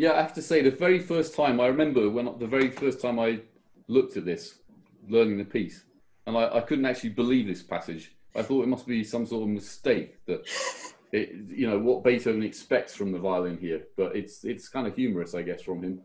Yeah, I have to say, the very first time I remember the very first time I looked at this, learning the piece, and I couldn't actually believe this passage. I thought it must be some sort of mistake that what Beethoven expects from the violin here, but it's kind of humorous, I guess, from him.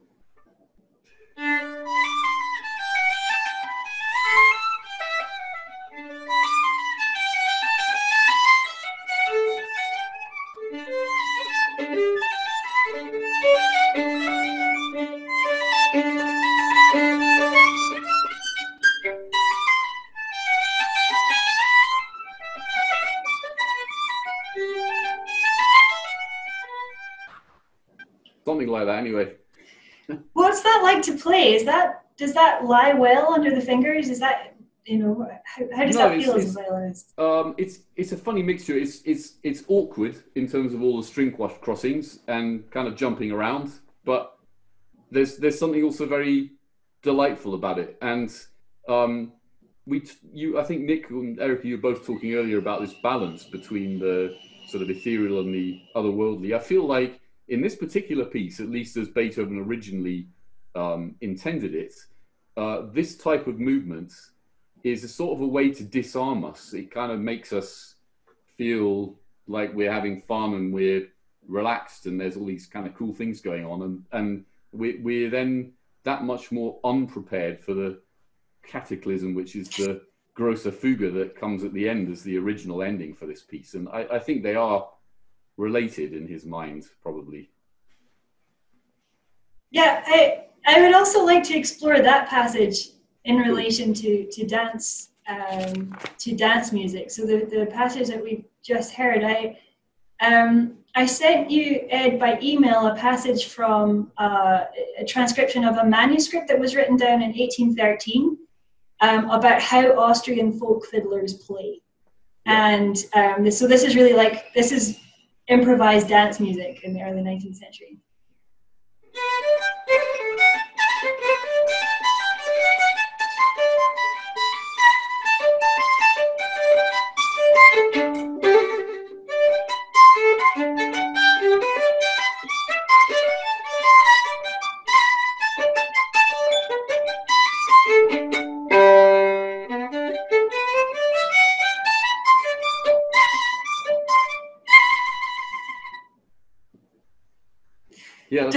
Something like that, anyway. What's that like to play? Does that lie well under the fingers? Is that, how does that feel as a violinist? It's a funny mixture. It's awkward in terms of all the string crossings and kind of jumping around, but there's something also very delightful about it. And I think Nick and Erica, you were both talking earlier about this balance between the sort of ethereal and the otherworldly. I feel like in this particular piece, at least as Beethoven originally intended it, this type of movement is a sort of a way to disarm us. It kind of makes us feel like we're having fun and we're relaxed and there's all these kind of cool things going on. And we're then that much more unprepared for the cataclysm, which is the grosser fuga that comes at the end as the original ending for this piece. And I think they are related in his mind, probably. Yeah, I would also like to explore that passage in relation to dance music. So the passage that we just heard, I sent you, Ed, by email a passage from a transcription of a manuscript that was written down in 1813 about how Austrian folk fiddlers play. And so this is really this is improvised dance music in the early 19th century. Yeah,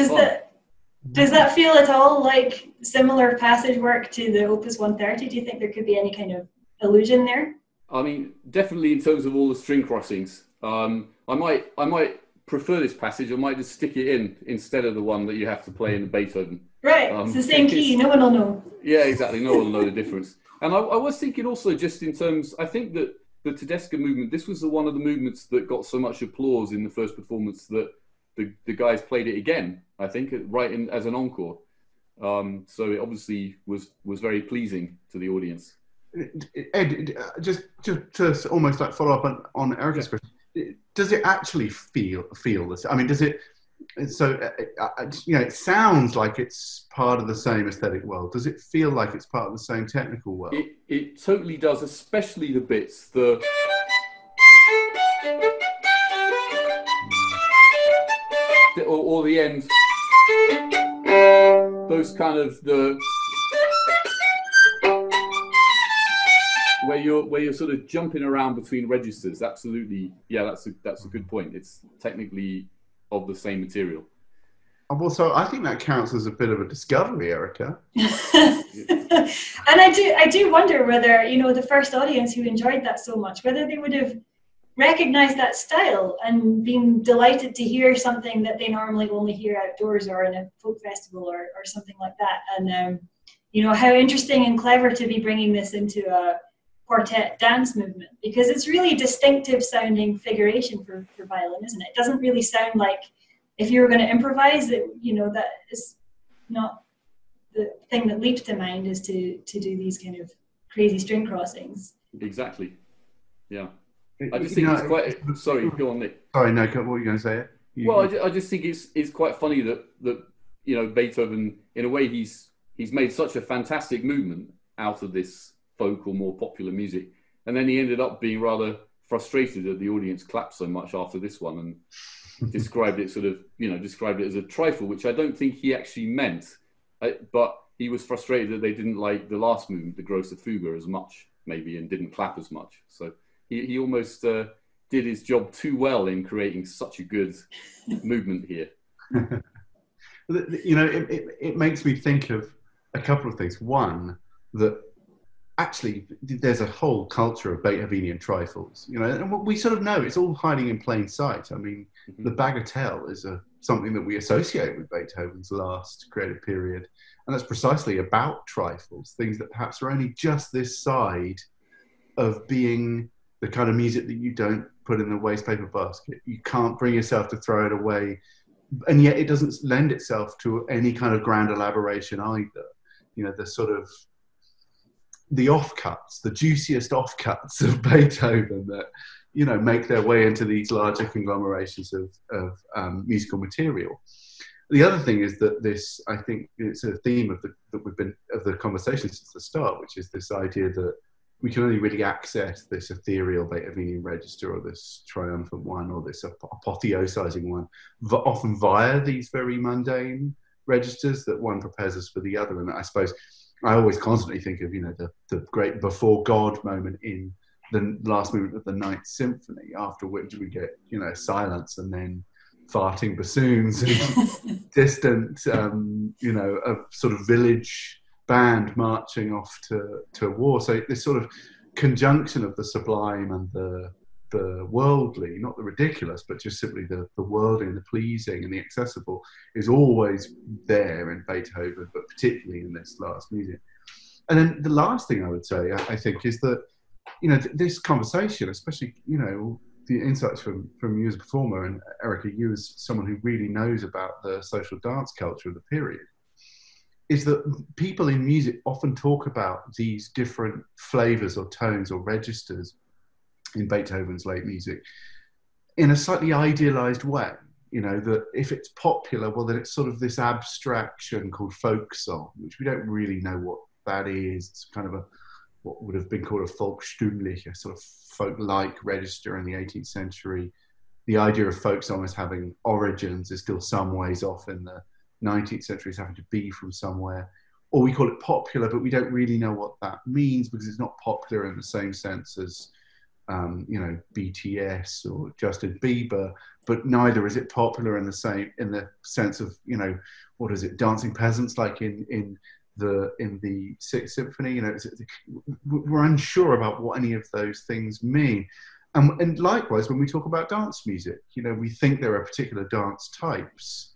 does that feel at all like similar passage work to the Opus 130? Do you think there could be any kind of allusion there? I mean, definitely in terms of all the string crossings. I might prefer this passage. I might just stick it in instead of the one that you have to play in Beethoven. Right, it's the same key. No one will know. Yeah, exactly. No one will know the difference. And I was thinking also just in terms, I think that the tedesca movement, this was one of the movements that got so much applause in the first performance that the guys played it again, I think, right in as an encore. So it obviously was very pleasing to the audience. Ed, just to almost like follow up on Erica's question, does it actually feel this? I mean, does it? So it sounds like it's part of the same aesthetic world. Does it feel like it's part of the same technical world? It totally does, especially the bits or the end, those kind of where you're sort of jumping around between registers. Absolutely, yeah, that's a good point. It's technically of the same material. Also, I think that counts as a bit of a discovery, Erica. And I do wonder whether the first audience who enjoyed that so much, whether they would have recognized that style and been delighted to hear something that they normally only hear outdoors or in a folk festival or something like that. And how interesting and clever to be bringing this into a quartet dance movement, because it's really distinctive sounding figuration for violin, isn't it? It doesn't really sound like, if you were going to improvise it, that is not the thing that leaps to mind, is to do these kind of crazy string crossings. Exactly. Yeah. I just think it's quite. Sorry, go on, Nick. Sorry, no. What were you going to say? Well, I just think it's quite funny that Beethoven, in a way, he's made such a fantastic movement out of this folk or more popular music, and then he ended up being rather frustrated that the audience clapped so much after this one, and described it described it as a trifle, which I don't think he actually meant. But he was frustrated that they didn't like the last movement, the grosse Fuge, as much, maybe, and didn't clap as much. So he almost did his job too well in creating such a good movement here. You know, it makes me think of a couple of things. One, that actually there's a whole culture of Beethovenian trifles, you know, and we sort of know it's all hiding in plain sight. I mean, the bagatelle is something that we associate with Beethoven's last creative period, and that's precisely about trifles, things that perhaps are only just this side of being the kind of music that you don't put in the wastepaper basket. You can't bring yourself to throw it away, and yet it doesn't lend itself to any kind of grand elaboration either. You know, the sort of the offcuts, the juiciest offcuts of Beethoven that, you know, make their way into these larger conglomerations of musical material. The other thing is that this, I think, it's a theme of the conversation since the start, which is this idea that we can only really access this ethereal Beethovenian register, or this triumphant one, or this apotheosizing one, often via these very mundane registers that one prepares us for the other. And I suppose I always constantly think of, you know, the great before God moment in the last movement of the Ninth Symphony, after which we get, you know, silence and then farting bassoons and distant, you know, a sort of village band marching off to war. So this sort of conjunction of the sublime and the worldly, not the ridiculous, but just simply the worldly and the pleasing and the accessible, is always there in Beethoven, but particularly in this last music. And then the last thing I would say, I think, is that, you know, this conversation, especially, you know, the insights from you as a performer, and Erica, you as someone who really knows about the social dance culture of the period, is that people in music often talk about these different flavors or tones or registers in Beethoven's late music in a slightly idealized way. You know, that if it's popular, well, then it's sort of this abstraction called folk song, which we don't really know what that is. It's kind of what would have been called a volkstümlich, a sort of folk-like register in the 18th century. The idea of folk song as having origins is still some ways off in the 19th century, as having to be from somewhere. Or we call it popular, but we don't really know what that means, because it's not popular in the same sense as you know, BTS or Justin Bieber, but neither is it popular in the sense of, you know, what is it, Dancing Peasants, like in the Sixth Symphony. You know, we're unsure about what any of those things mean. And likewise, when we talk about dance music, you know, we think there are particular dance types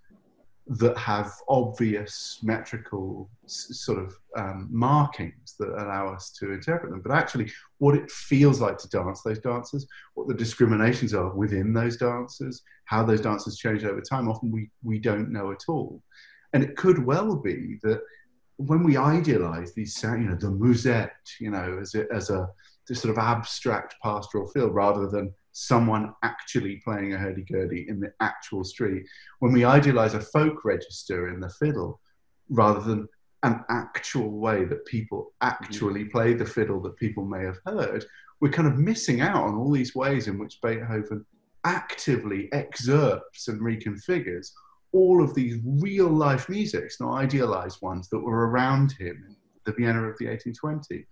that have obvious metrical sort of markings that allow us to interpret them. But actually, what it feels like to dance those dances, what the discriminations are within those dances, how those dances change over time, often we don't know at all. And it could well be that when we idealize these sounds, you know, the musette, you know, as this sort of abstract pastoral feel, rather than someone actually playing a hurdy-gurdy in the actual street, when we idealize a folk register in the fiddle, rather than an actual way that people actually play the fiddle that people may have heard, we're kind of missing out on all these ways in which Beethoven actively excerpts and reconfigures all of these real-life musics, not idealized ones, that were around him in the Vienna of the 1820s.